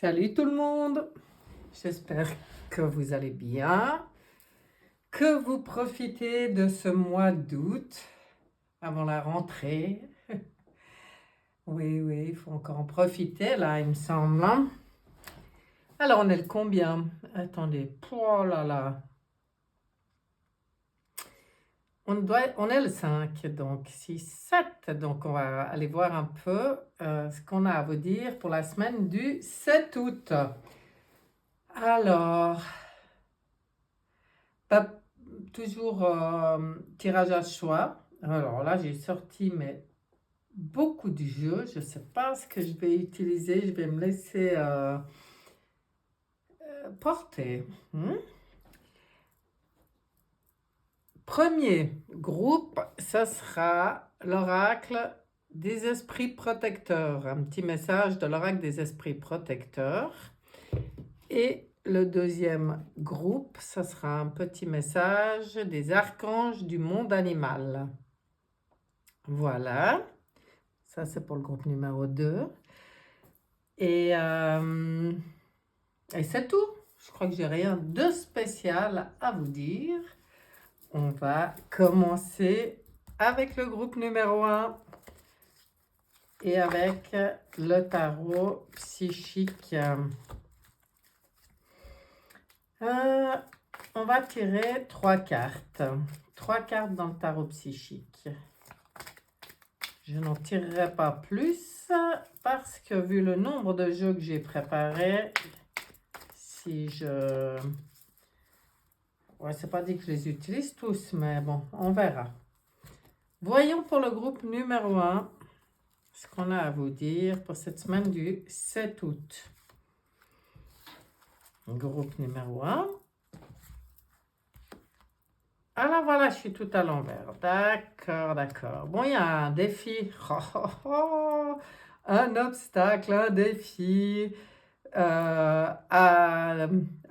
Salut tout le monde, j'espère que vous allez bien, que vous profitez de ce mois d'août avant la rentrée. Oui, il faut encore en profiter là, il me semble, hein. Alors on est le combien? Attendez, oh là là. On est le 5, donc 6, 7. Donc on va aller voir un peu ce qu'on a à vous dire pour la semaine du 7 août. Alors, pas toujours tirage à choix. Alors là, j'ai sorti beaucoup de jeux. Je ne sais pas ce que je vais utiliser. Je vais me laisser porter. Premier groupe, ça sera l'oracle des esprits protecteurs. Un petit message de l'oracle des esprits protecteurs. Et le deuxième groupe, ça sera un petit message des archanges du monde animal. Voilà. Ça, c'est pour le groupe numéro 2. Et c'est tout. Je crois que j'ai rien de spécial à vous dire. On va commencer avec le groupe numéro 1 et avec le tarot psychique. On va tirer 3 cartes. 3 cartes dans le tarot psychique. Je n'en tirerai pas plus parce que vu le nombre de jeux que j'ai préparés, si je... Ouais, c'est pas dit que je les utilise tous, mais bon, on verra. Voyons pour le groupe numéro 1 ce qu'on a à vous dire pour cette semaine du 7 août. Groupe numéro 1. Alors voilà, je suis tout à l'envers. D'accord. Bon, il y a un défi. Un obstacle, un défi à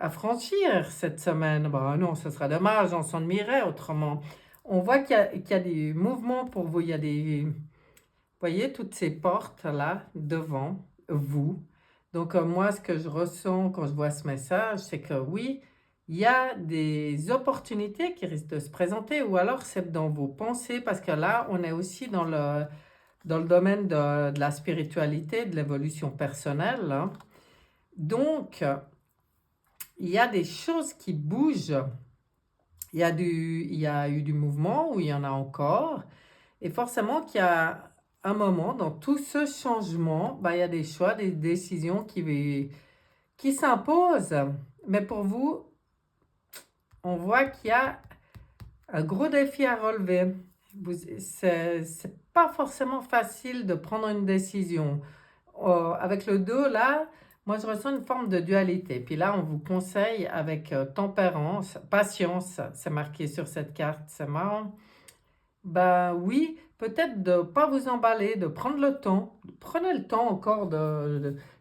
franchir cette semaine. Bon, non, ce serait dommage, on s'ennuierait autrement. On voit qu'il y a des mouvements pour vous. Il y a des... Vous voyez, toutes ces portes-là devant vous. Donc, moi, ce que je ressens quand je vois ce message, c'est que oui, il y a des opportunités qui risquent de se présenter, ou alors c'est dans vos pensées, parce que là, on est aussi dans le domaine de la spiritualité, de l'évolution personnelle, hein. Donc, il y a des choses qui bougent. Il y a eu du mouvement, ou il y en a encore. Et forcément qu'il y a un moment, dans tout ce changement, il y a des choix, des décisions qui s'imposent. Mais pour vous, on voit qu'il y a un gros défi à relever. C'est pas forcément facile de prendre une décision. Avec le 2, là, moi, je ressens une forme de dualité. Puis là, on vous conseille avec tempérance, patience, c'est marqué sur cette carte, c'est marrant. Ben oui, peut-être de ne pas vous emballer, de prendre le temps. Prenez le temps encore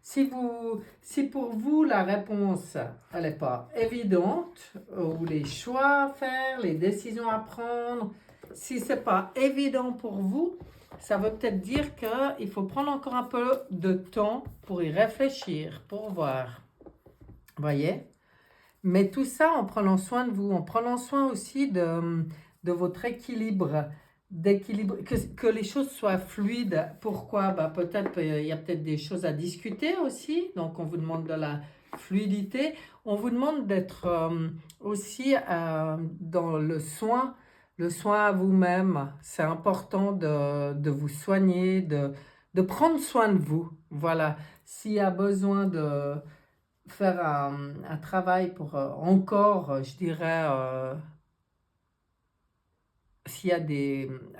si pour vous la réponse, elle n'est pas évidente, ou les choix à faire, les décisions à prendre, si ce n'est pas évident pour vous, ça veut peut-être dire qu'il faut prendre encore un peu de temps pour y réfléchir, pour voir. Voyez? Mais tout ça en prenant soin de vous, en prenant soin aussi de votre équilibre, que les choses soient fluides. Pourquoi? Peut-être il y a peut-être des choses à discuter aussi, donc on vous demande de la fluidité. On vous demande d'être aussi dans le soin à vous-même. C'est important de vous soigner, de prendre soin de vous. Voilà. S'il y a besoin de faire un travail pour encore, je dirais, s'il y a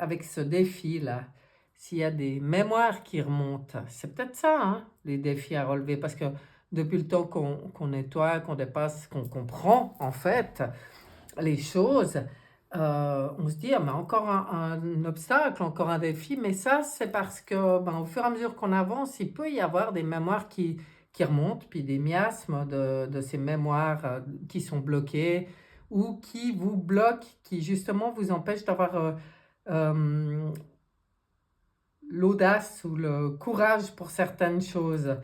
avec ce défi-là, s'il y a des mémoires qui remontent, c'est peut-être ça, hein, les défis à relever, parce que depuis le temps qu'on nettoie, qu'on dépasse, qu'on comprend, en fait, les choses, on se dit, mais encore un obstacle, encore un défi, mais ça, c'est parce que, au fur et à mesure qu'on avance, il peut y avoir des mémoires qui remontent, puis des miasmes de ces mémoires qui sont bloquées, ou qui vous bloquent, qui justement vous empêchent d'avoir l'audace ou le courage pour certaines choses.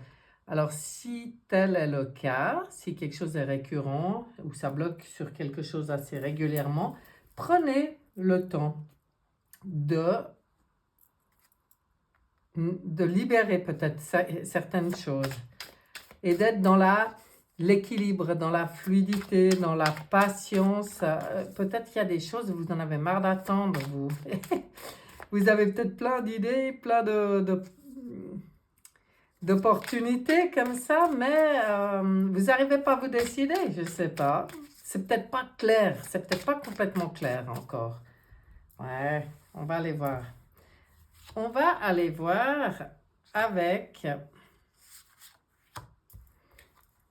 Alors, si tel est le cas, si quelque chose est récurrent ou ça bloque sur quelque chose assez régulièrement, prenez le temps de, de libérer peut-être certaines choses et d'être dans l'équilibre, dans la fluidité, dans la patience. Peut-être qu'il y a des choses où vous en avez marre d'attendre, vous. Vous avez peut-être plein d'idées, plein d'opportunités comme ça, mais vous n'arrivez pas à vous décider, je ne sais pas. C'est peut-être pas clair, c'est peut-être pas complètement clair encore. Ouais, on va aller voir. On va aller voir avec...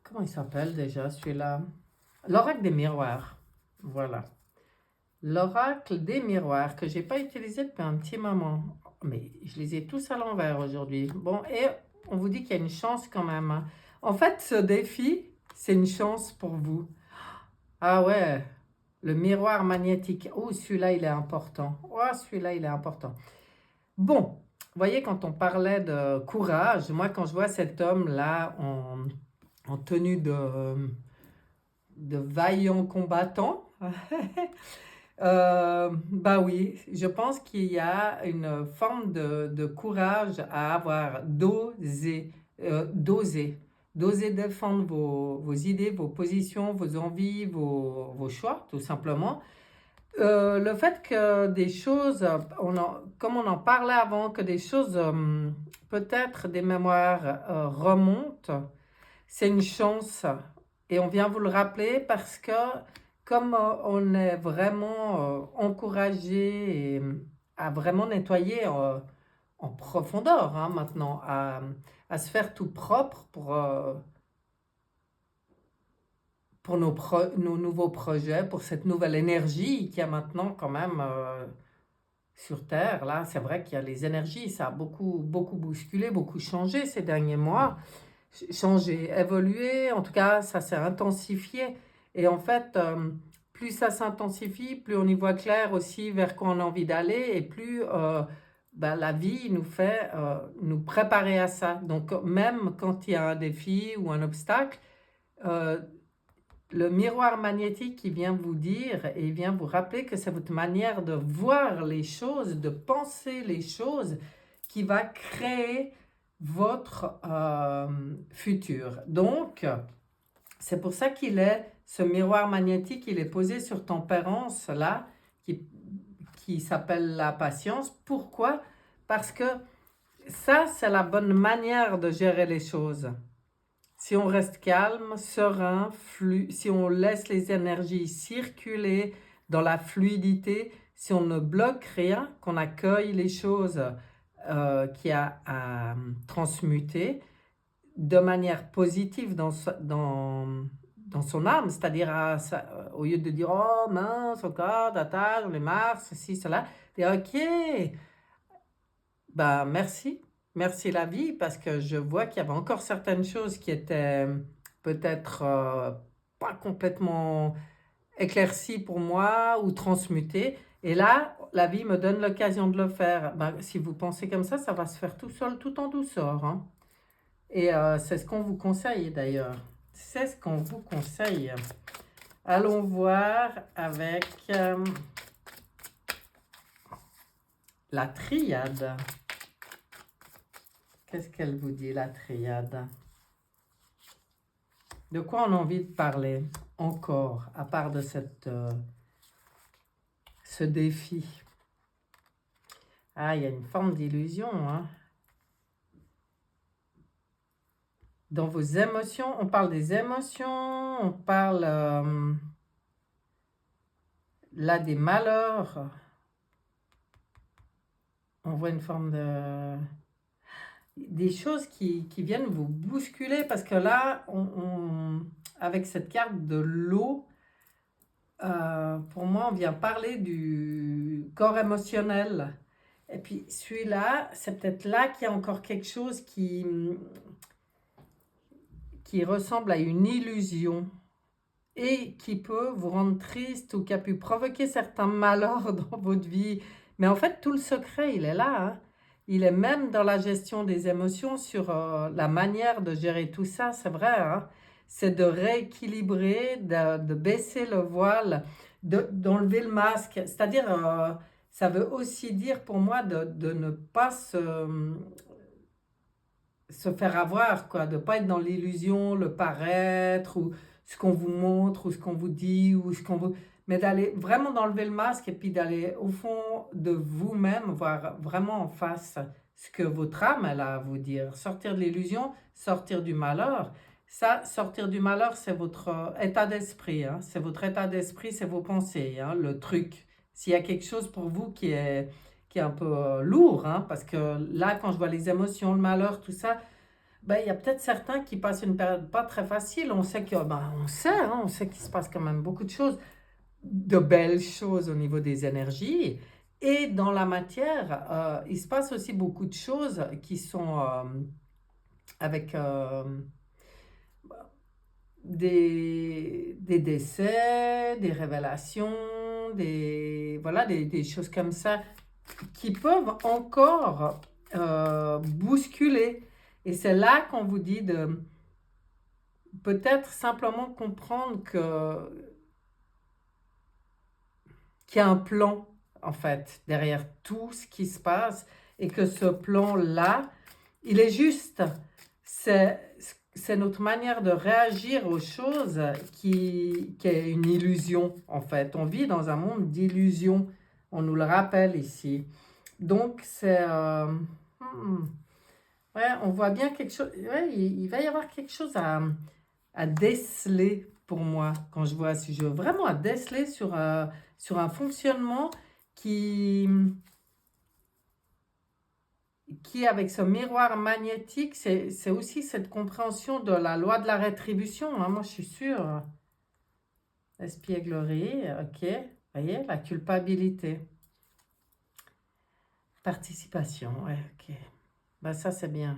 Comment il s'appelle déjà celui-là? L'oracle des miroirs. Voilà. L'oracle des miroirs que j'ai pas utilisé depuis un petit moment. Mais je les ai tous à l'envers aujourd'hui. Bon, et on vous dit qu'il y a une chance quand même, hein. En fait, ce défi, c'est une chance pour vous. Ah ouais, le miroir magnétique. Oh, celui-là, il est important. Oh, celui-là, il est important. Bon, vous voyez, quand on parlait de courage, moi, quand je vois cet homme-là en tenue de vaillant combattant, bah oui, je pense qu'il y a une forme de courage à avoir, d'oser défendre vos idées, vos positions, vos envies, vos choix, tout simplement. Le fait que des choses, comme on en parlait avant, que des choses, peut-être des mémoires remontent, c'est une chance. Et on vient vous le rappeler parce que comme on est vraiment encouragé à vraiment nettoyer en profondeur, hein, maintenant, à se faire tout propre pour nos nouveaux projets, pour cette nouvelle énergie qu'il y a maintenant quand même sur Terre. Là, c'est vrai qu'il y a les énergies, ça a beaucoup, beaucoup bousculé, beaucoup changé ces derniers mois. Changé, évolué, en tout cas, ça s'est intensifié. Et en fait, plus ça s'intensifie, plus on y voit clair aussi vers quoi on a envie d'aller et plus ben, la vie nous fait nous préparer à ça. Donc, même quand il y a un défi ou un obstacle, euh, le miroir magnétique qui vient vous dire et vient vous rappeler que c'est votre manière de voir les choses, de penser les choses qui va créer votre futur. Donc, c'est pour ça ce miroir magnétique, il est posé sur tempérance là, qui s'appelle la patience. Pourquoi? Parce que ça, c'est la bonne manière de gérer les choses. Si on reste calme, serein, si on laisse les énergies circuler dans la fluidité, si on ne bloque rien, qu'on accueille les choses qu'il y a à transmuter de manière positive dans son âme, c'est-à-dire au lieu de dire oh mince, encore, j'en ai marre, ceci, cela, dire ok, bah merci, merci la vie, parce que je vois qu'il y avait encore certaines choses qui étaient peut-être pas complètement éclaircies pour moi ou transmutées. Et là, la vie me donne l'occasion de le faire. Ben, si vous pensez comme ça va se faire tout seul, tout en douceur, hein. Et c'est ce qu'on vous conseille d'ailleurs. C'est ce qu'on vous conseille. Allons voir avec la triade. Qu'est-ce qu'elle vous dit, la triade? De quoi on a envie de parler encore, à part de ce défi? Ah, il y a une forme d'illusion, hein. Dans vos émotions, on parle des émotions, on parle là des malheurs. On voit une forme des choses qui viennent vous bousculer parce que là, avec cette carte de l'eau, pour moi, on vient parler du corps émotionnel. Et puis celui-là, c'est peut-être là qu'il y a encore quelque chose qui ressemble à une illusion et qui peut vous rendre triste ou qui a pu provoquer certains malheurs dans votre vie. Mais en fait, tout le secret, il est là, hein. il est même dans la gestion des émotions, sur la manière de gérer tout ça, c'est vrai, hein? C'est de rééquilibrer, de baisser le voile, d'enlever le masque. C'est-à-dire, ça veut aussi dire pour moi de ne pas se faire avoir, quoi, de ne pas être dans l'illusion, le paraître, ou ce qu'on vous montre, ou ce qu'on vous dit, ou ce qu'on vous... Mais d'aller vraiment d'enlever le masque et puis d'aller au fond de vous-même, voir vraiment en face ce que votre âme elle a à vous dire. Sortir de l'illusion, sortir du malheur. Ça, sortir du malheur, c'est votre état d'esprit, hein. C'est votre état d'esprit, c'est vos pensées, hein, le truc. S'il y a quelque chose pour vous qui est un peu lourd, hein, parce que là, quand je vois les émotions, le malheur, tout ça, ben, il y a peut-être certains qui passent une période pas très facile. On sait que, ben, on sait qu'il se passe quand même beaucoup de choses, de belles choses au niveau des énergies. Et dans la matière, il se passe aussi beaucoup de choses qui sont avec des décès, des révélations, voilà, des choses comme ça qui peuvent encore bousculer. Et c'est là qu'on vous dit de peut-être simplement comprendre qu'il y a un plan, en fait, derrière tout ce qui se passe, et que ce plan-là, il est juste. C'est notre manière de réagir aux choses qui est une illusion, en fait. On vit dans un monde d'illusions. On nous le rappelle ici. Donc, ouais, on voit bien quelque chose. Ouais, il va y avoir quelque chose à déceler pour moi quand je vois ce jeu. Vraiment à déceler sur un fonctionnement qui, avec ce miroir magnétique, c'est aussi cette compréhension de la loi de la rétribution, hein. Moi, je suis sûre. Espièglerie, ok. Vous voyez, la culpabilité. Participation, ouais, ok. Ben, ça, c'est bien.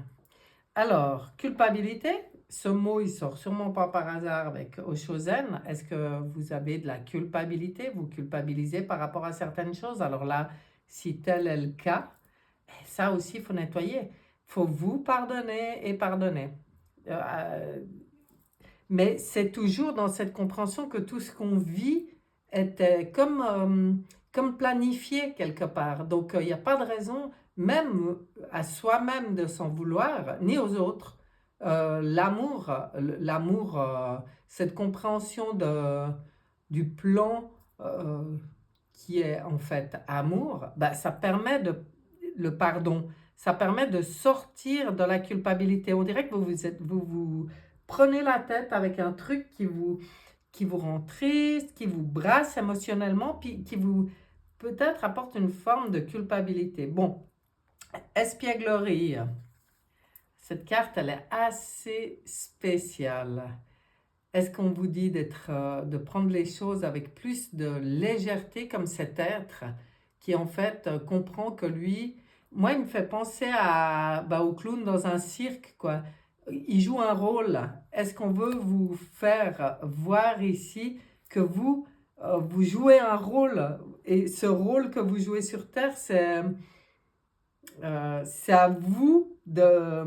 Alors, culpabilité, ce mot, il sort sûrement pas par hasard avec Oshozen. Est-ce que vous avez de la culpabilité? Vous culpabilisez par rapport à certaines choses? Alors là, si tel est le cas, ça aussi, il faut nettoyer. Il faut vous pardonner et pardonner. Mais c'est toujours dans cette compréhension que tout ce qu'on vit est comme planifié quelque part. Donc, il n'y a pas de raison, même à soi-même, de s'en vouloir, ni aux autres. L'amour, cette compréhension du plan qui est en fait amour, bah, ça permet le pardon, ça permet de sortir de la culpabilité. On dirait que vous prenez la tête avec un truc qui vous rend triste, qui vous brasse émotionnellement, puis qui vous peut-être apporte une forme de culpabilité. Bon, espièglerie. Cette carte, elle est assez spéciale. Est-ce qu'on vous dit de prendre les choses avec plus de légèreté, comme cet être qui en fait comprend que lui, moi il me fait penser au clown dans un cirque, quoi. Il joue un rôle. Est-ce qu'on veut vous faire voir ici que vous jouez un rôle, et ce rôle que vous jouez sur Terre, c'est à vous de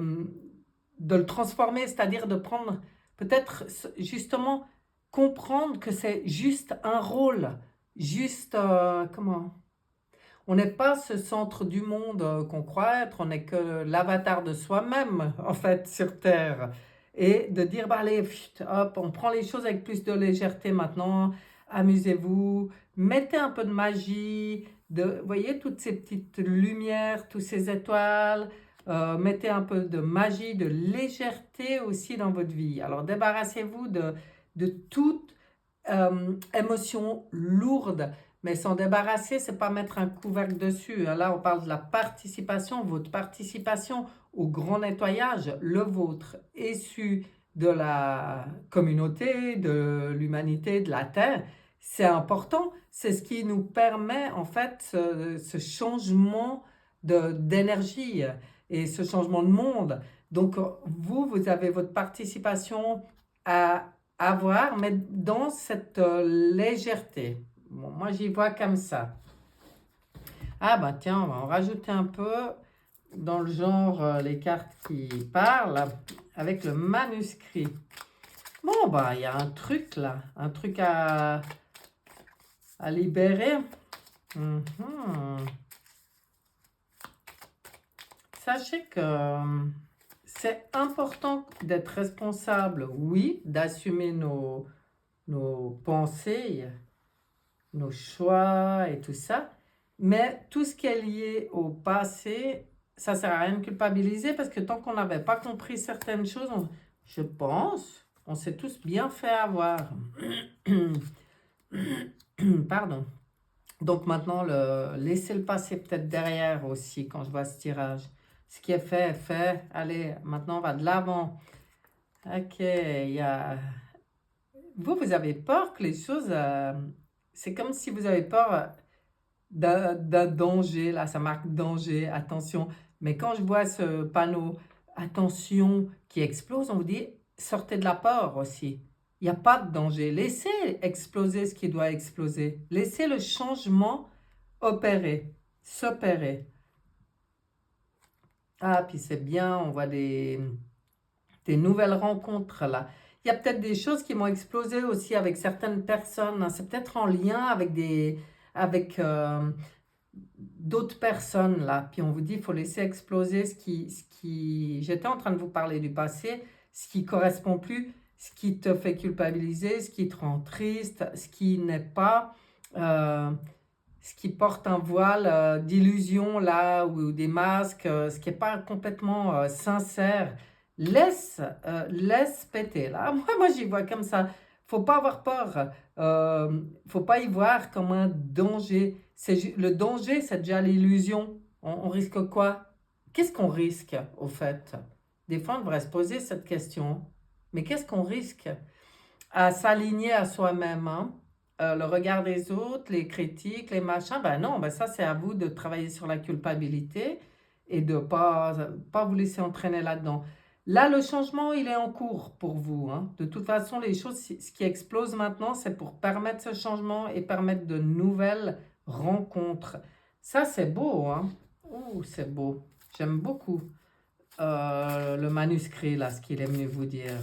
le transformer, c'est-à-dire de prendre, peut-être justement, comprendre que c'est juste un rôle, juste, comment? On n'est pas ce centre du monde qu'on croit être, on n'est que l'avatar de soi-même, en fait, sur Terre. Et de dire, bah allez, hop, on prend les choses avec plus de légèreté maintenant, amusez-vous, mettez un peu de magie, voyez toutes ces petites lumières, toutes ces étoiles, mettez un peu de magie, de légèreté aussi dans votre vie. Alors débarrassez-vous de toute émotion lourde. Mais s'en débarrasser, c'est pas mettre un couvercle dessus. Là, on parle de la participation, votre participation au grand nettoyage, le vôtre, issu de la communauté, de l'humanité, de la Terre. C'est important. C'est ce qui nous permet, en fait, ce changement d'énergie et ce changement de monde. Donc, vous avez votre participation à avoir, mais dans cette légèreté. Bon, moi, j'y vois comme ça. Ah bah tiens, on va en rajouter un peu. dans le genre les cartes qui parlent avec le manuscrit. Bon, bah, il y a un truc là, un truc à libérer. Sachez que c'est important d'être responsable, oui, d'assumer nos pensées, nos choix et tout ça, mais tout ce qui est lié au passé, ça sert à rien de culpabiliser parce que tant qu'on n'avait pas compris certaines choses, je pense, on s'est tous bien fait avoir. Pardon. Donc maintenant, laisser le passé peut-être derrière aussi quand je vois ce tirage. Ce qui est fait est fait. Allez, maintenant on va de l'avant. Ok, il y a... Vous avez peur que les choses... c'est comme si vous avez peur d'un danger. Là, ça marque danger, attention. Mais quand je vois ce panneau, attention, qui explose, on vous dit, sortez de la peur aussi. Il n'y a pas de danger. Laissez exploser ce qui doit exploser. Laissez le changement opérer, s'opérer. Ah, puis c'est bien, on voit des nouvelles rencontres là. Il y a peut-être des choses qui vont exploser aussi avec certaines personnes, hein. C'est peut-être en lien avec d'autres personnes là. Puis on vous dit, il faut laisser exploser J'étais en train de vous parler du passé, ce qui correspond plus, ce qui te fait culpabiliser, ce qui te rend triste, ce qui n'est pas... ce qui porte un voile d'illusion là, ou des masques, ce qui n'est pas complètement sincère, laisse péter. Là, moi j'y vois comme ça. Faut pas avoir peur. Faut pas y voir comme un danger. Le danger, c'est déjà l'illusion. On risque quoi? Qu'est-ce qu'on risque au fait? Des fois, on devrait se poser cette question. Mais qu'est-ce qu'on risque? À s'aligner à soi-même, hein? Le regard des autres, les critiques, les machins, ben non, ben ça c'est à vous de travailler sur la culpabilité et de pas vous laisser entraîner là-dedans. Là, le changement, il est en cours pour vous, hein. De toute façon, les choses, ce qui explose maintenant, c'est pour permettre ce changement et permettre de nouvelles rencontres. Ça, c'est beau, hein. Oh, c'est beau. J'aime beaucoup le manuscrit, là, ce qu'il est venu vous dire.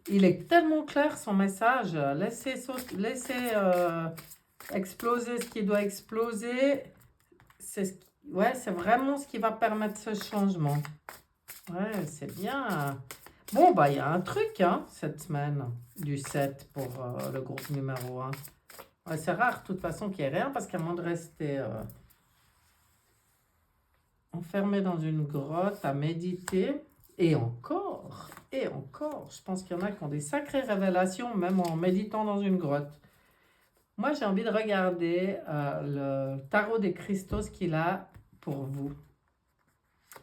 Il est tellement clair son message. Laissez exploser ce qui doit exploser. Ouais, c'est vraiment ce qui va permettre ce changement. Ouais, c'est bien. Bon, bah, il y a un truc, hein, cette semaine, du 7 pour le groupe numéro 1. Ouais, c'est rare, de toute façon, qu'il n'y ait rien, parce qu'à moins de rester enfermé dans une grotte à méditer, et encore, je pense qu'il y en a qui ont des sacrées révélations, même en méditant dans une grotte. Moi, j'ai envie de regarder le tarot des cristaux qu'il a pour vous.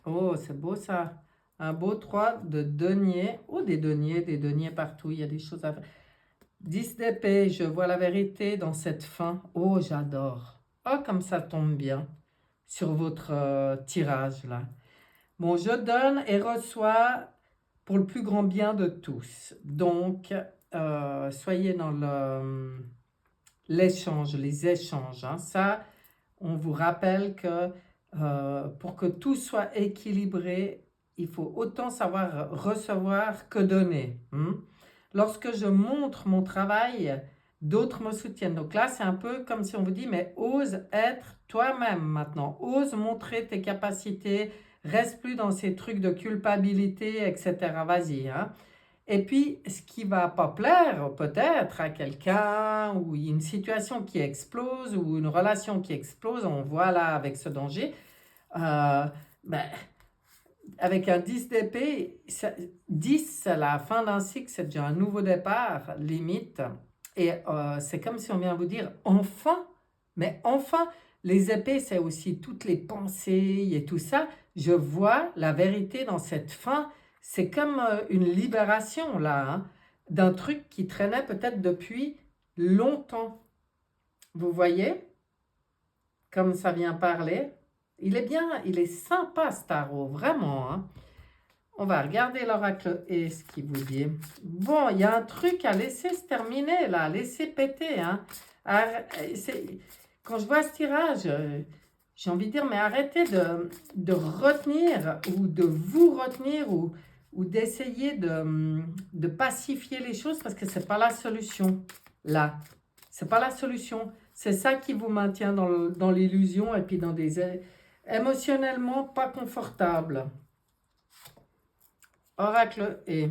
Oh, c'est beau ça. Un beau 3 de denier. Oh, des deniers partout. Il y a des choses à faire. 10 d'épée, je vois la vérité dans cette fin. Oh, j'adore. Oh, comme ça tombe bien sur votre tirage là. Bon, je donne et reçois pour le plus grand bien de tous. Donc, soyez dans l'échange, les échanges, hein. Ça, on vous rappelle que pour que tout soit équilibré, il faut autant savoir recevoir que donner, hein. Lorsque je montre mon travail, d'autres me soutiennent. Donc là, c'est un peu comme si on vous dit, mais ose être toi-même maintenant. Ose montrer tes capacités. Reste plus dans ces trucs de culpabilité, etc. Vas-y, hein. Et puis, ce qui ne va pas plaire peut-être à quelqu'un, ou une situation qui explose, ou une relation qui explose, on voit là avec ce danger, ben, avec un 10 d'épée, 10 à la fin d'un cycle, c'est déjà un nouveau départ, limite. Et c'est comme si on vient vous dire, enfin, mais enfin, les épées, c'est aussi toutes les pensées et tout ça. Je vois la vérité dans cette fin. C'est comme une libération, là, hein, d'un truc qui traînait peut-être depuis longtemps. Vous voyez, comme ça vient parler. Il est bien, il est sympa, ce tarot, vraiment, hein. On va regarder l'oracle et ce qu'il vous dit. Bon, il y a un truc à laisser se terminer, là, laisser péter, hein. Quand je vois ce tirage, j'ai envie de dire, mais arrêtez de retenir ou de vous retenir ou d'essayer de pacifier les choses parce que ce n'est pas la solution, là. Ce n'est pas la solution. C'est ça qui vous maintient dans l'illusion et puis dans des émotionnellement pas confortables. Oracle et...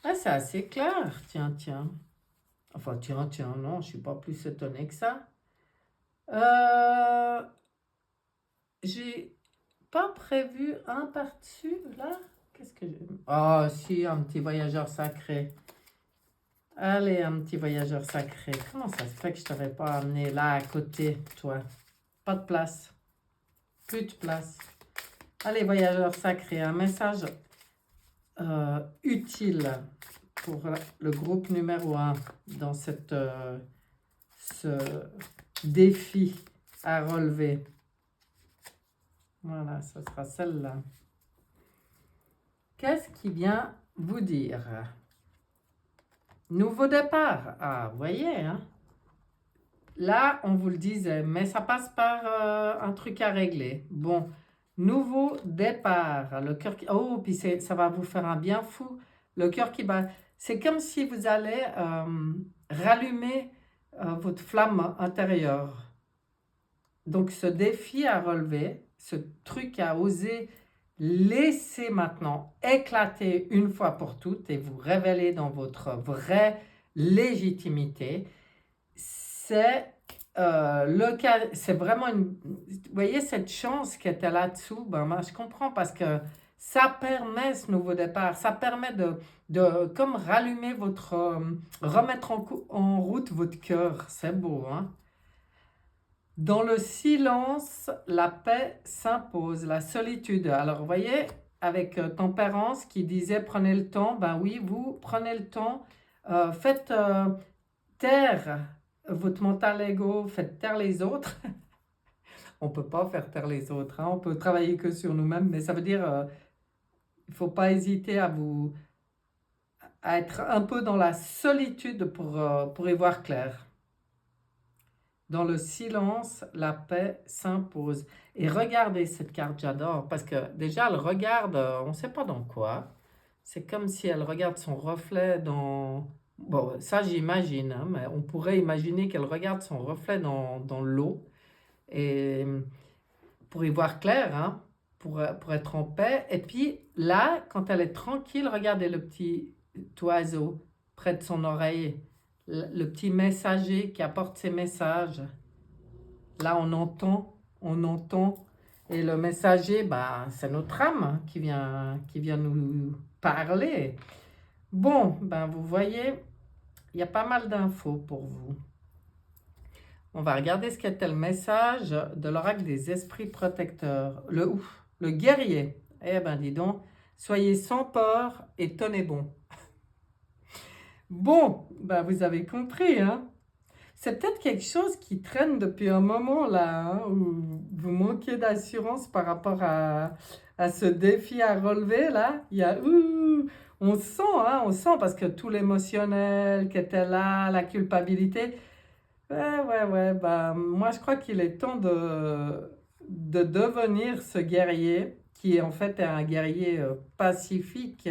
Ah, c'est assez clair. Tiens, tiens. Enfin, tiens, tiens, non, je ne suis pas plus étonnée que ça. J'ai pas prévu un par-dessus, là. Qu'est-ce que j'ai... Oh, si, un petit voyageur sacré. Allez, un petit voyageur sacré. Comment ça se fait que je t'avais pas amené là à côté, toi? Pas de place. Plus de place. Allez, voyageur sacré, un message utile pour le groupe numéro 1 dans cette, ce défi à relever. Voilà, ce sera celle-là. Qu'est-ce qui vient vous dire? Nouveau départ. Ah, vous voyez, hein? Là, on vous le disait, mais ça passe par un truc à régler. Bon, nouveau départ. Le cœur qui... Oh, puis ça va vous faire un bien fou. Le cœur qui bat. C'est comme si vous allez rallumer votre flamme intérieure. Donc, ce défi à relever, ce truc à oser laisser maintenant éclater une fois pour toutes et vous révéler dans votre vraie légitimité, c'est le cas, c'est vraiment une... Vous voyez cette chance qui était là-dessous, ben moi je comprends parce que ça permet ce nouveau départ, ça permet de comme rallumer votre... remettre en route votre cœur, c'est beau, hein? Dans le silence, la paix s'impose, la solitude. Alors, vous voyez, avec Tempérance qui disait prenez le temps, ben oui, vous prenez le temps, faites taire votre mental ego, faites taire les autres. On ne peut pas faire taire les autres, hein? On peut travailler que sur nous-mêmes, mais ça veut dire il ne faut pas hésiter à être un peu dans la solitude pour y voir clair. Dans le silence, la paix s'impose. Et regardez cette carte, j'adore, parce que déjà, elle regarde, on ne sait pas dans quoi. C'est comme si elle regarde son reflet dans... Bon, ça j'imagine, hein, mais on pourrait imaginer qu'elle regarde son reflet dans l'eau. Et pour y voir clair, hein, pour être en paix. Et puis là, quand elle est tranquille, regardez le petit oiseau près de son oreille. Le petit messager qui apporte ses messages. Là, on entend. Et le messager, bah, c'est notre âme qui vient nous parler. Bon, ben, vous voyez, il y a pas mal d'infos pour vous. On va regarder ce qu'était le message de l'oracle des esprits protecteurs. Le guerrier. Eh ben, dis donc, soyez sans peur et tenez bon. Bon, ben vous avez compris, hein? C'est peut-être quelque chose qui traîne depuis un moment là, hein, où vous manquez d'assurance par rapport à ce défi à relever là. Il y a, on sent, hein, parce que tout l'émotionnel qui était là, la culpabilité. Ouais, bah moi je crois qu'il est temps de devenir ce guerrier qui en fait est un guerrier pacifique,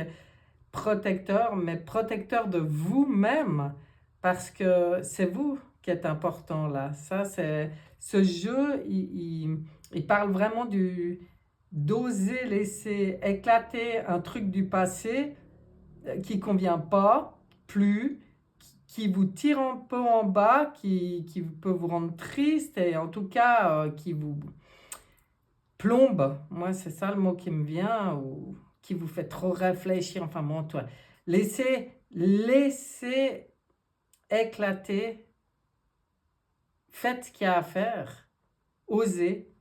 protecteur, mais protecteur de vous-même, parce que c'est vous qui êtes important là. Ça, c'est ce jeu, il parle vraiment d'oser laisser éclater un truc du passé qui ne convient pas plus, qui vous tire un peu en bas, qui peut vous rendre triste et en tout cas qui vous plombe. Moi, c'est ça le mot qui me vient, ou qui vous fait trop réfléchir. Enfin bon, toi, laissez éclater, faites ce qu'il y a à faire, osez,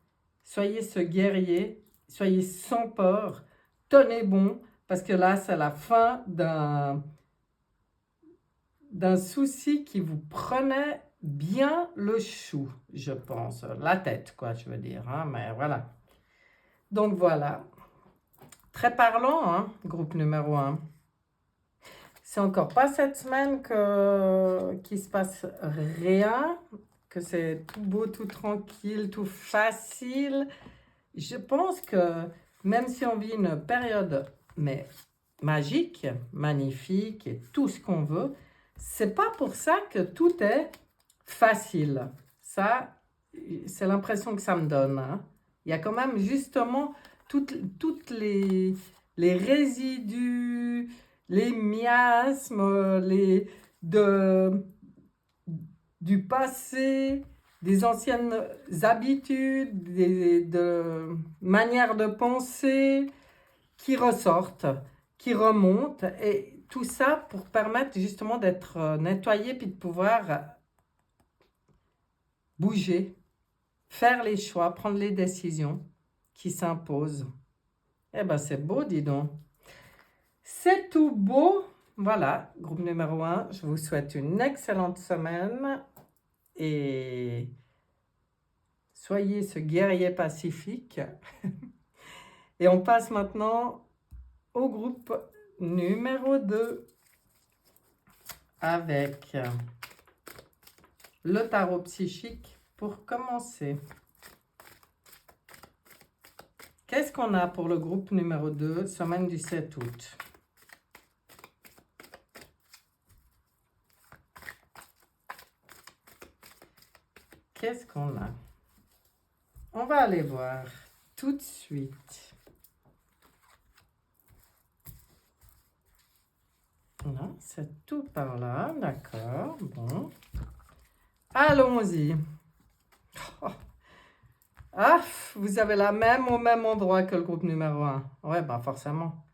soyez ce guerrier, soyez sans peur, tenez bon, parce que là, c'est la fin d'un souci qui vous prenait bien le chou, je pense. La tête, quoi, je veux dire, hein, mais voilà. Donc voilà. Très parlant, hein, groupe numéro 1. C'est encore pas cette semaine qu'il se passe rien. que c'est tout beau, tout tranquille, tout facile. Je pense que même si on vit une période mais magique, magnifique et tout ce qu'on veut, c'est pas pour ça que tout est facile. Ça, c'est l'impression que ça me donne, hein. Il y a quand même justement toutes les résidus, les miasmes, du passé, des anciennes habitudes, de manières de penser qui ressortent, qui remontent, et tout ça pour permettre justement d'être nettoyé puis de pouvoir bouger, faire les choix, prendre les décisions qui s'imposent. Eh ben c'est beau, dis donc. C'est tout beau. Voilà, groupe numéro 1, je vous souhaite une excellente semaine et soyez ce guerrier pacifique. Et on passe maintenant au groupe numéro 2 avec le tarot psychique pour commencer. Qu'est-ce qu'on a pour le groupe numéro 2, semaine du 7 août? Qu'est-ce qu'on a? On va aller voir tout de suite. Non, c'est tout par là, d'accord, bon. Allons-y. Oh. Ah, vous avez la même au même endroit que le groupe numéro 1. Ouais, bah forcément.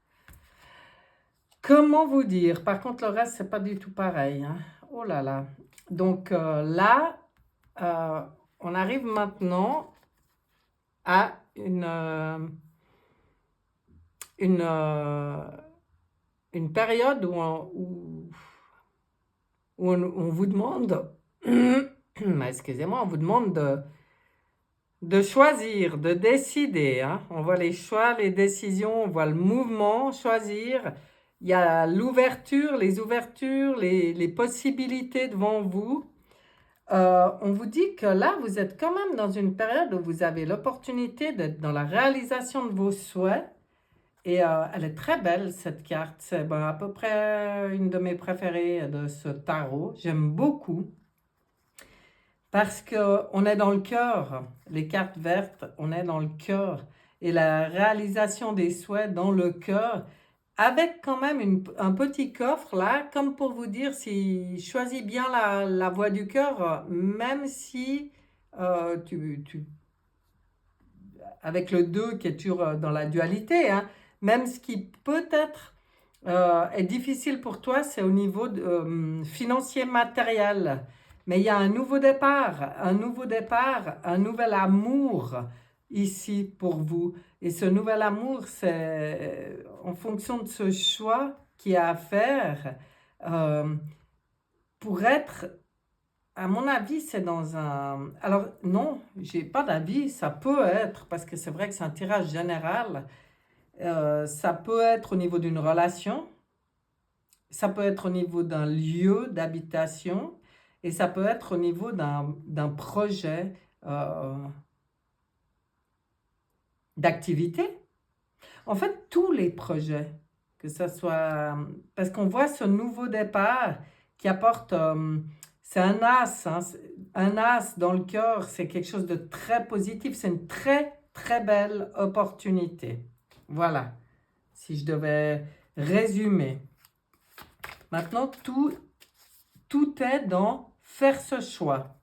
Comment vous dire? Par contre, le reste, c'est pas du tout pareil, hein. Oh là là. Donc là, on arrive maintenant à une période où on vous demande, excusez-moi, on vous demande de choisir, de décider, hein. On voit les choix, les décisions, on voit le mouvement, choisir. Il y a l'ouverture, les ouvertures, les possibilités devant vous. On vous dit que là, vous êtes quand même dans une période où vous avez l'opportunité d'être dans la réalisation de vos souhaits. Et elle est très belle, cette carte. C'est à peu près une de mes préférées de ce tarot. J'aime beaucoup. Parce qu'on est dans le cœur. Les cartes vertes, on est dans le cœur. Et la réalisation des souhaits dans le cœur, avec quand même un petit coffre là, comme pour vous dire, si choisis bien la voie du cœur, même si avec le 2 qui est toujours dans la dualité, hein, même ce qui peut-être est difficile pour toi, c'est au niveau financier matériel. Mais il y a un nouveau départ, un nouvel amour ici pour vous. Et ce nouvel amour, c'est en fonction de ce choix qu'il y a à faire pour être, à mon avis, c'est dans un... Alors non, j'ai pas d'avis, ça peut être, parce que c'est vrai que c'est un tirage général, ça peut être au niveau d'une relation, ça peut être au niveau d'un lieu d'habitation et ça peut être au niveau d'un projet d'activité. En fait, tous les projets, que ce soit... Parce qu'on voit ce nouveau départ qui apporte... c'est un as, hein, un as dans le cœur, c'est quelque chose de très positif, c'est une très très belle opportunité. Voilà, si je devais résumer. Maintenant, tout est dans faire ce choix,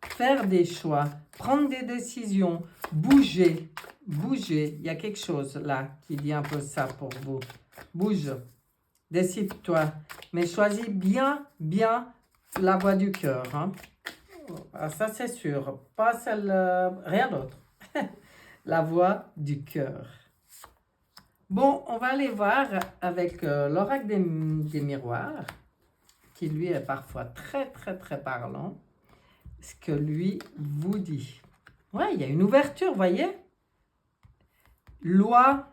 faire des choix, prendre des décisions, bouger. Il y a quelque chose là qui dit un peu ça pour vous. Bouge, décide-toi, mais choisis bien la voie du cœur, hein. Ah, ça c'est sûr, pas celle, rien d'autre. La voie du cœur. Bon, on va aller voir avec l'oracle des miroirs, qui lui est parfois très parlant, ce que lui vous dit. Ouais, il y a une ouverture, voyez? Loi.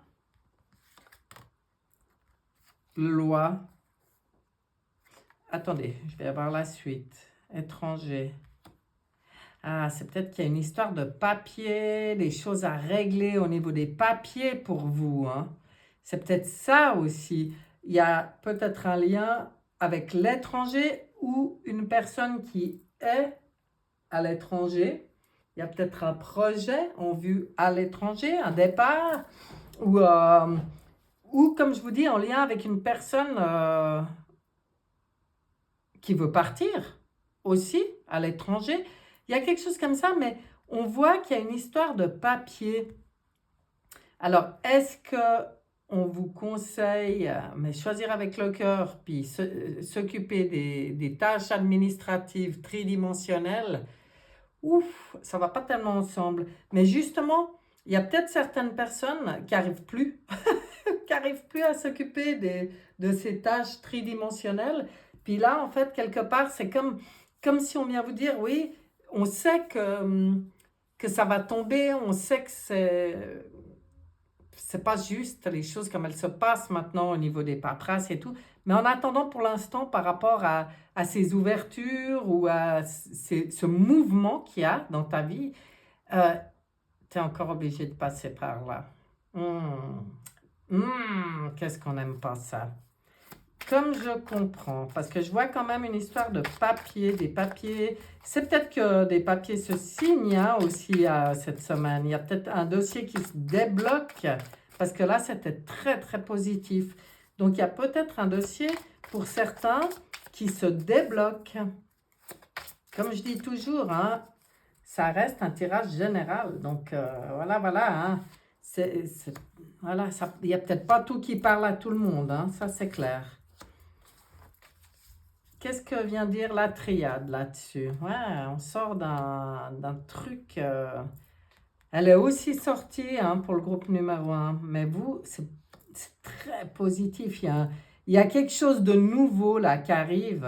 Attendez, je vais avoir la suite. Étranger. Ah, c'est peut-être qu'il y a une histoire de papier, des choses à régler au niveau des papiers pour vous, hein. C'est peut-être ça aussi. Il y a peut-être un lien avec l'étranger ou une personne qui est à l'étranger. Il y a peut-être un projet en vue à l'étranger, un départ, ou, euh, ou comme je vous dis, en lien avec une personne qui veut partir aussi à l'étranger. Il y a quelque chose comme ça, mais on voit qu'il y a une histoire de papier. Alors, est-ce que on vous conseille, mais choisir avec le cœur, puis s'occuper des tâches administratives tridimensionnelles? Ouf, ça va pas tellement ensemble. Mais justement, il y a peut-être certaines personnes qui n'arrivent plus, qui arrivent plus à s'occuper de ces tâches tridimensionnelles. Puis là, en fait, quelque part, c'est comme si on vient vous dire, oui, on sait que ça va tomber, on sait que c'est pas juste les choses comme elles se passent maintenant au niveau des paperasses et tout. Mais en attendant, pour l'instant, par rapport à ces ouvertures ou à ce mouvement qu'il y a dans ta vie, tu es encore obligé de passer par là. Qu'est-ce qu'on n'aime pas ça? Comme je comprends, parce que je vois quand même une histoire de papier, des papiers. C'est peut-être que des papiers se signent hein, aussi cette semaine. Il y a peut-être un dossier qui se débloque, parce que là, c'était très, très positif. Donc, il y a peut-être un dossier pour certains qui se débloque. Comme je dis toujours, hein, ça reste un tirage général. Donc, voilà. Hein, voilà, il n'y a peut-être pas tout qui parle à tout le monde, hein, ça c'est clair. Qu'est-ce que vient dire la triade là-dessus? Ouais, on sort d'un truc. Elle est aussi sortie hein, pour le groupe numéro 1, mais vous, c'est très positif. Il y a quelque chose de nouveau là qui arrive,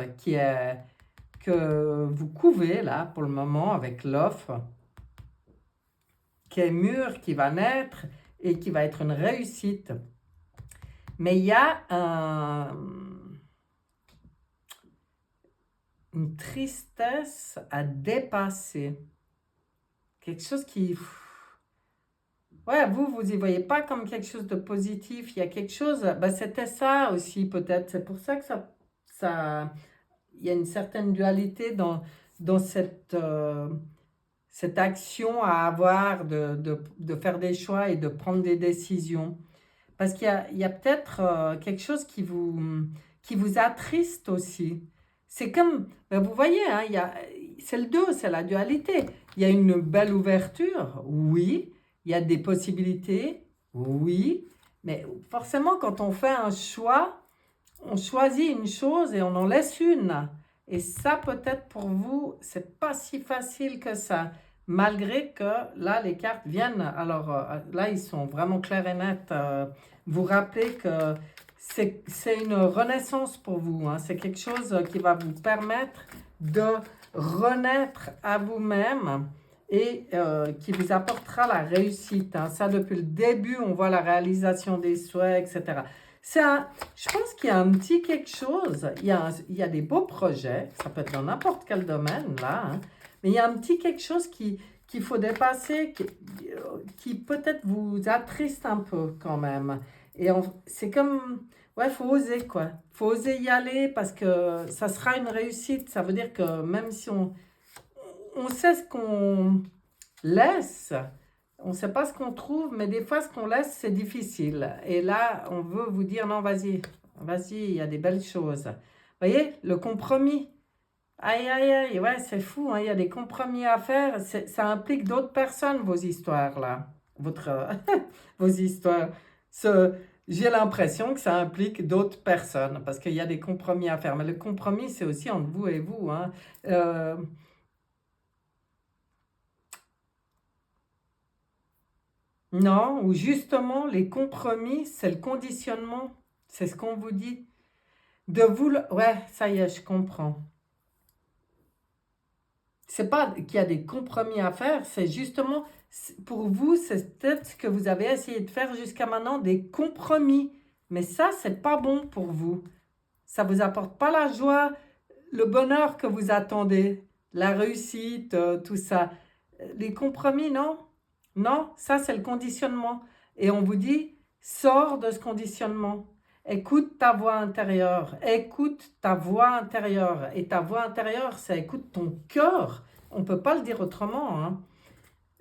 que vous couvez là pour le moment avec l'offre, qui est mûre, qui va naître et qui va être une réussite. Mais il y a une tristesse à dépasser. Quelque chose qui... Ouais, vous y voyez pas comme quelque chose de positif. Il y a quelque chose... Ben, c'était ça aussi peut-être. C'est pour ça que il y a une certaine dualité dans cette action à avoir de faire des choix et de prendre des décisions. Parce qu'il y a peut-être quelque chose qui vous attriste aussi. C'est comme, ben vous voyez, hein, c'est le deux, c'est la dualité. Il y a une belle ouverture, oui. Il y a des possibilités, oui. Mais forcément, quand on fait un choix, on choisit une chose et on en laisse une. Et ça, peut-être pour vous, c'est pas si facile que ça. Malgré que là, les cartes viennent. Alors là, ils sont vraiment clairs et nets. Vous rappelez que c'est une renaissance pour vous. Hein. C'est quelque chose qui va vous permettre de renaître à vous-même et qui vous apportera la réussite. Hein. Ça, depuis le début, on voit la réalisation des souhaits, etc. Je pense qu'il y a un petit quelque chose, il y a des beaux projets, ça peut être dans n'importe quel domaine, là, hein, mais il y a un petit quelque chose qu'il faut dépasser, qui peut-être vous attriste un peu quand même. Et c'est comme, ouais, il faut oser, quoi. Il faut oser y aller parce que ça sera une réussite. Ça veut dire que même si on sait ce qu'on laisse, on ne sait pas ce qu'on trouve, mais des fois, ce qu'on laisse, c'est difficile. Et là, on veut vous dire, non, vas-y, il y a des belles choses. Vous voyez, le compromis. Aïe, aïe, aïe, ouais, c'est fou, hein, il y a des compromis à faire. Ça implique d'autres personnes, vos histoires, là. Vos histoires. J'ai l'impression que ça implique d'autres personnes, parce qu'il y a des compromis à faire. Mais le compromis, c'est aussi entre vous et vous, hein. Non, ou justement, les compromis, c'est le conditionnement. C'est ce qu'on vous dit. Ouais, ça y est, je comprends. C'est pas qu'il y a des compromis à faire, c'est justement, pour vous, c'est peut-être ce que vous avez essayé de faire jusqu'à maintenant, des compromis. Mais ça, c'est pas bon pour vous. Ça vous apporte pas la joie, le bonheur que vous attendez. la réussite, tout ça. Les compromis, non? Non, ça c'est le conditionnement. Et on vous dit, sors de ce conditionnement. Écoute ta voix intérieure. Écoute ta voix intérieure. Et ta voix intérieure, ça écoute ton cœur. On ne peut pas le dire autrement, hein.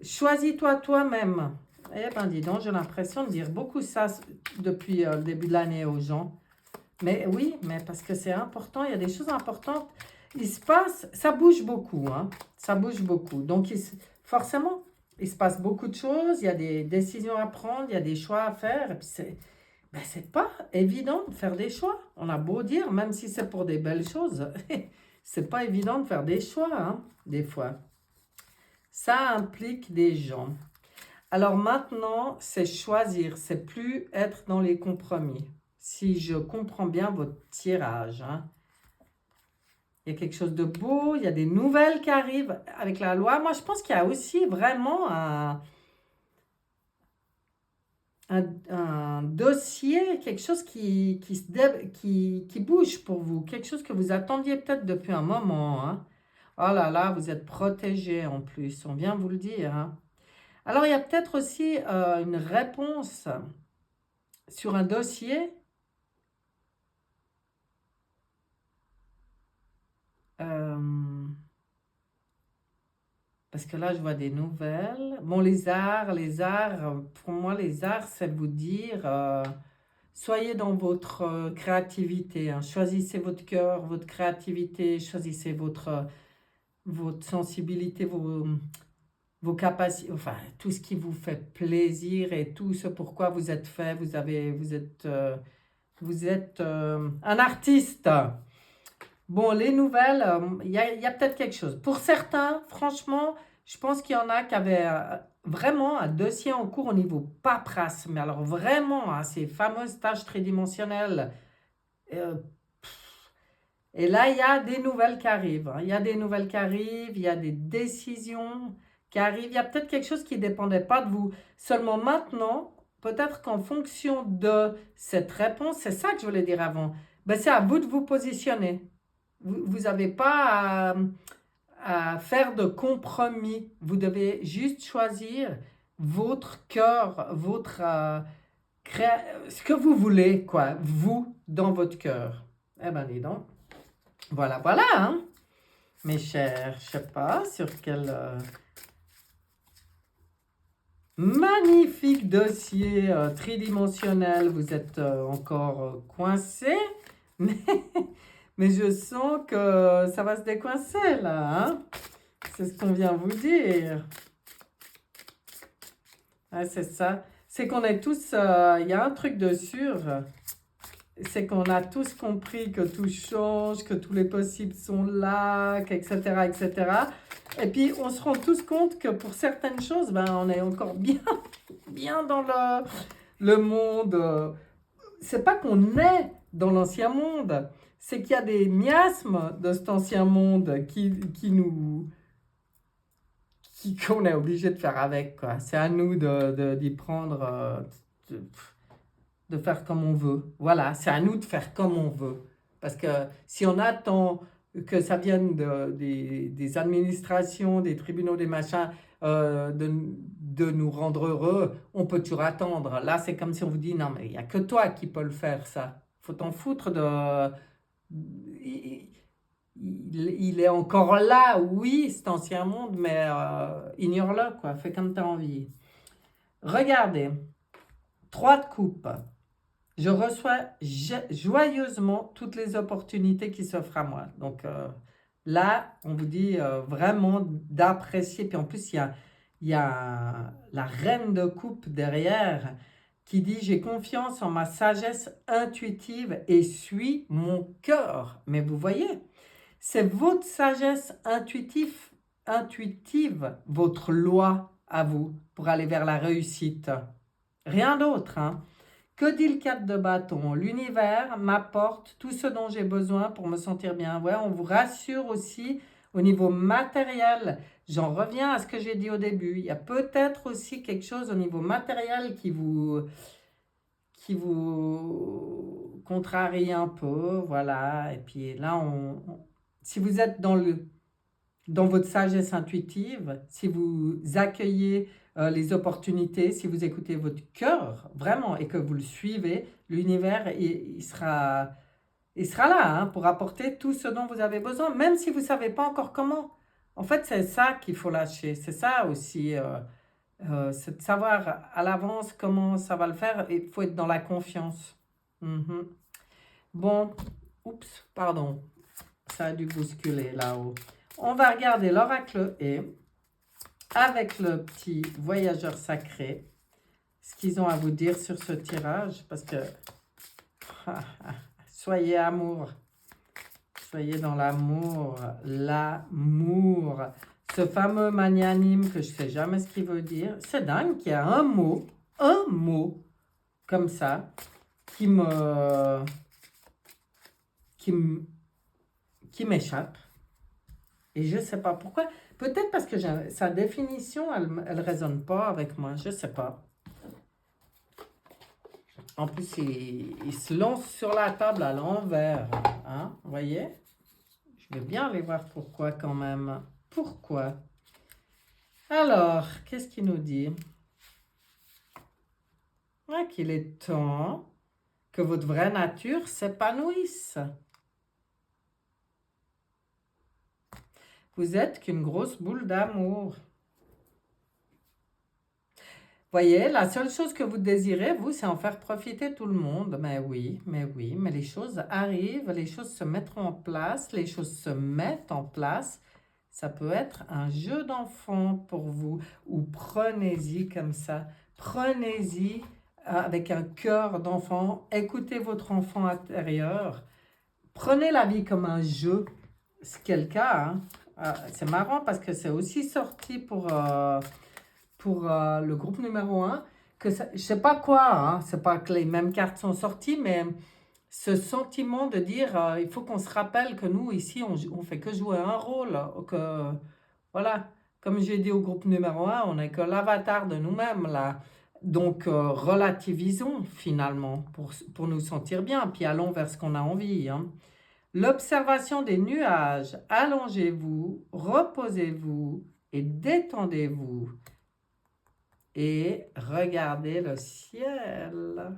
Choisis-toi toi-même. Eh ben dis donc, j'ai l'impression de dire beaucoup ça depuis le début de l'année aux gens. Mais oui, mais parce que c'est important, il y a des choses importantes. Il se passe, ça bouge beaucoup, hein. Ça bouge beaucoup. Donc forcément, il se passe beaucoup de choses, il y a des décisions à prendre, il y a des choix à faire. Et puis c'est pas évident de faire des choix. On a beau dire, même si c'est pour des belles choses, c'est pas évident de faire des choix, hein, des fois. Ça implique des gens. Alors maintenant, c'est choisir, c'est plus être dans les compromis. Si je comprends bien votre tirage, hein. Il y a quelque chose de beau, il y a des nouvelles qui arrivent avec la loi. Moi, je pense qu'il y a aussi vraiment un dossier, quelque chose qui bouge pour vous, quelque chose que vous attendiez peut-être depuis un moment, hein. Oh là là, vous êtes protégé en plus, on vient vous le dire, hein. Alors, il y a peut-être aussi une réponse sur un dossier. Parce que là, je vois des nouvelles. Bon, les arts, pour moi, les arts, c'est vous dire, soyez dans votre créativité, hein. Choisissez votre cœur, votre créativité, choisissez votre sensibilité, vos capacités, enfin, tout ce qui vous fait plaisir et tout ce pourquoi vous êtes fait. Vous êtes un artiste. Bon, les nouvelles, y a peut-être quelque chose. Pour certains, franchement, je pense qu'il y en a qui avaient vraiment un dossier en cours au niveau paperasse. Mais alors vraiment, hein, ces fameuses tâches tridimensionnelles. euh, et là, il y a des nouvelles qui arrivent, hein. Il y a des nouvelles qui arrivent, il y a des décisions qui arrivent. Il y a peut-être quelque chose qui ne dépendait pas de vous. Seulement maintenant, peut-être qu'en fonction de cette réponse, c'est ça que je voulais dire avant, ben, c'est à vous de vous positionner. Vous n'avez pas à faire de compromis. Vous devez juste choisir votre cœur, ce que vous voulez, quoi, vous, dans votre cœur. Eh ben, dis donc. Voilà, voilà, hein. Mes chers, je sais pas sur quel magnifique dossier tridimensionnel vous êtes encore coincé, mais, mais je sens que ça va se décoincer là, hein. C'est ce qu'on vient vous dire. Ouais, c'est ça. C'est qu'on est tous, il y a un truc de sûr, c'est qu'on a tous compris que tout change, que tous les possibles sont là, etc., etc. Et puis, on se rend tous compte que pour certaines choses, ben, on est encore bien, bien dans le monde. C'est pas qu'on est dans l'ancien monde, c'est qu'il y a des miasmes de cet ancien monde qu'on est obligé de faire avec, quoi. C'est à nous d'y prendre, de, de faire comme on veut. Voilà, c'est à nous de faire comme on veut. Parce que si on attend que ça vienne des administrations, des tribunaux, des machins, de nous rendre heureux, on peut toujours attendre. Là, c'est comme si on vous dit, non, mais il n'y a que toi qui peux le faire, ça. Faut t'en foutre de... Il est encore là, oui, cet ancien monde, mais ignore-le, quoi. Fais comme tu as envie. Regardez, 3 de coupe. Je reçois joyeusement toutes les opportunités qui s'offrent à moi. Donc là, on vous dit vraiment d'apprécier. Puis en plus, il y a la reine de coupe derrière qui dit: j'ai confiance en ma sagesse intuitive et suis mon cœur. Mais vous voyez, c'est votre sagesse intuitive, votre loi à vous pour aller vers la réussite. Rien d'autre, hein. Que dit le 4 de bâton? L'univers m'apporte tout ce dont j'ai besoin pour me sentir bien. Ouais, on vous rassure aussi au niveau matériel. J'en reviens à ce que j'ai dit au début. Il y a peut-être aussi quelque chose au niveau matériel qui vous contrarie un peu. Voilà. Et puis là, si vous êtes dans dans votre sagesse intuitive, si vous accueillez les opportunités, si vous écoutez votre cœur, vraiment, et que vous le suivez, l'univers, il sera là pour apporter tout ce dont vous avez besoin, même si vous ne savez pas encore comment. En fait, c'est ça qu'il faut lâcher. C'est ça aussi, c'est de savoir à l'avance comment ça va le faire. Il faut être dans la confiance. Mhm. Bon, oups, pardon. Ça a dû bousculer là-haut. On va regarder l'oracle et avec le petit voyageur sacré, ce qu'ils ont à vous dire sur ce tirage, parce que soyez amour, soyez dans l'amour, l'amour. Ce fameux magnanime que je ne sais jamais ce qu'il veut dire, c'est dingue qu'il y a un mot comme ça, qui m'échappe. Et je ne sais pas pourquoi. Peut-être parce que sa définition, elle ne résonne pas avec moi. Je ne sais pas. En plus, il se lance sur la table à l'envers. Hein, vous voyez? Je veux bien aller voir pourquoi quand même. Pourquoi? Alors, qu'est-ce qu'il nous dit? Ah, qu'il est temps que votre vraie nature s'épanouisse. Vous êtes qu'une grosse boule d'amour. Voyez, la seule chose que vous désirez, vous, c'est en faire profiter tout le monde. Mais oui, mais les choses arrivent, les choses se mettront en place, les choses se mettent en place. Ça peut être un jeu d'enfant pour vous, ou prenez-y comme ça. Prenez-y avec un cœur d'enfant, écoutez votre enfant intérieur. Prenez la vie comme un jeu, c'est quel cas, hein? C'est marrant parce que c'est aussi sorti pour le groupe numéro 1, que ça, je ne sais pas quoi, hein, c'est pas que les mêmes cartes sont sorties, mais ce sentiment de dire, il faut qu'on se rappelle que nous, ici, on fait que jouer un rôle, que, voilà, comme j'ai dit au groupe numéro 1, on n'est que l'avatar de nous-mêmes, là. Donc, relativisons, finalement, pour nous sentir bien, puis allons vers ce qu'on a envie, hein. L'observation des nuages, allongez-vous, reposez-vous et détendez-vous. Et regardez le ciel.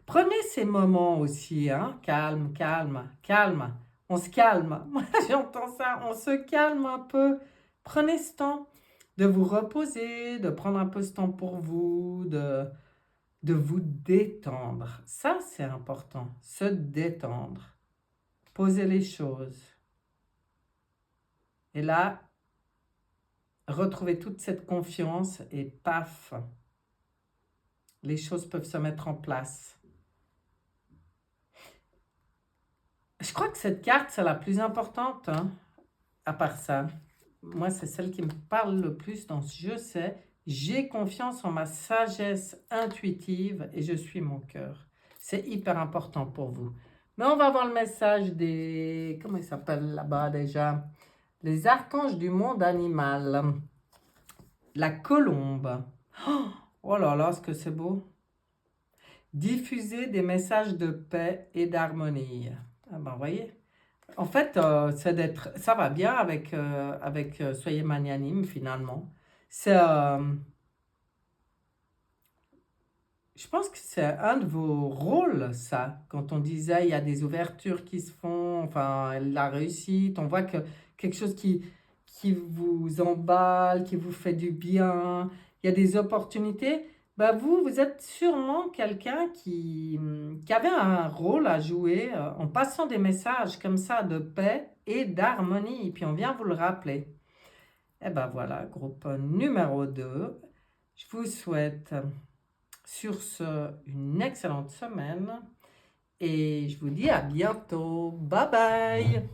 Prenez ces moments aussi, hein, calme, calme, calme. On se calme. Moi, j'entends ça, on se calme un peu. Prenez ce temps de vous reposer, de prendre un peu ce temps pour vous, de vous détendre. Ça, c'est important, se détendre. Poser les choses. Et là, retrouvez toute cette confiance et paf, les choses peuvent se mettre en place. Je crois que cette carte, c'est la plus importante, hein, à part ça. Moi, c'est celle qui me parle le plus dans ce jeu, c'est « J'ai confiance en ma sagesse intuitive et je suis mon cœur ». C'est hyper important pour vous. Mais on va voir le message des... Comment ils s'appellent là-bas déjà? Les archanges du monde animal. La colombe. Oh là là, est-ce que c'est beau? Diffuser des messages de paix et d'harmonie. Ah ben, voyez. En fait, c'est d'être, ça va bien avec, Soyez magnanime, finalement. C'est, je pense que c'est un de vos rôles, ça. Quand on disait, il y a des ouvertures qui se font, enfin, la réussite, on voit que quelque chose qui vous emballe, qui vous fait du bien, il y a des opportunités. Bah vous êtes sûrement quelqu'un qui avait un rôle à jouer en passant des messages comme ça de paix et d'harmonie. Puis on vient vous le rappeler. Et ben voilà, groupe numéro 2. Je vous souhaite sur ce une excellente semaine et je vous dis à bientôt. Bye bye!